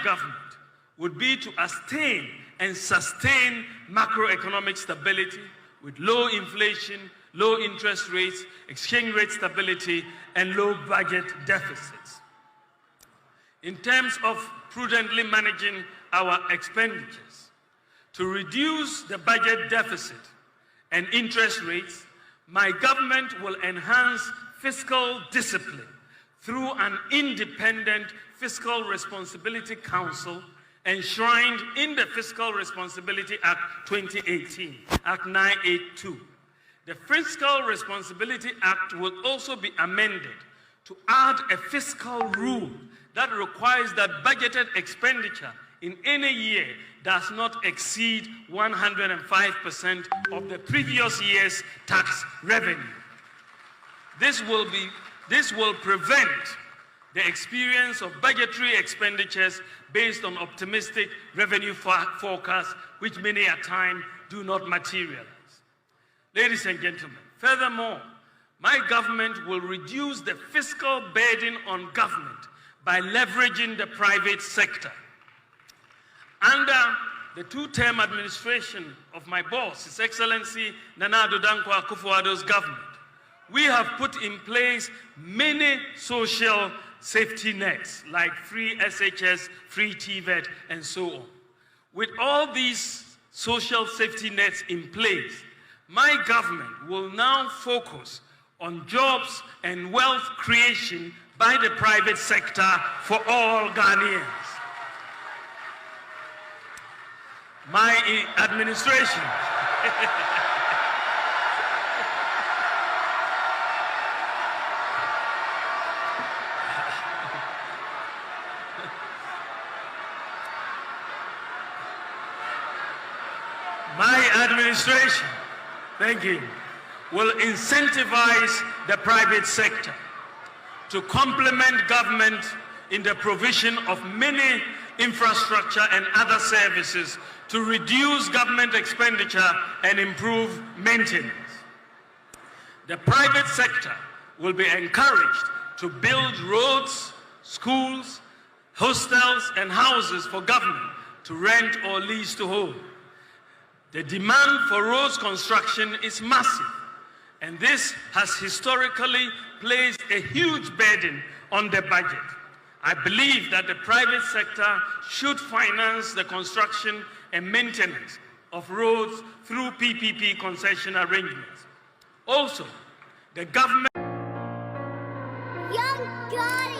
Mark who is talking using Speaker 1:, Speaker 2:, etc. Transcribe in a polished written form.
Speaker 1: government would be to sustain and sustain macroeconomic stability with low inflation, low interest rates, exchange rate stability, and low budget deficits. In terms of prudently managing our expenditures, to reduce the budget deficit and interest rates, my government will enhance fiscal discipline through an independent Fiscal Responsibility Council enshrined in the Fiscal Responsibility Act 2018, Act 982. The Fiscal Responsibility Act will also be amended to add a fiscal rule that requires that budgeted expenditure in any year does not exceed 105% of the previous year's tax revenue. This will prevent the experience of budgetary expenditures based on optimistic revenue forecasts, which many a time do not materialize. Ladies and gentlemen, furthermore, my government will reduce the fiscal burden on government by leveraging the private sector. Under the two-term administration of my boss, His Excellency Nana Addo Dankwa Akufo-Addo's government, we have put in place many social safety nets like free SHS, free TVET, and so on. With all these social safety nets in place, my government will now focus on jobs and wealth creation by the private sector for all Ghanaians. My administration thank you, will incentivize the private sector to complement government in the provision of many infrastructure and other services to reduce government expenditure and improve maintenance. The private sector will be encouraged to build roads, schools, hostels, and houses for government to rent or lease to hold. The demand for roads construction is massive, and this has historically placed a huge burden on the budget. I believe that the private sector should finance the construction and maintenance of roads through PPP concession arrangements. Also, the government... Young God.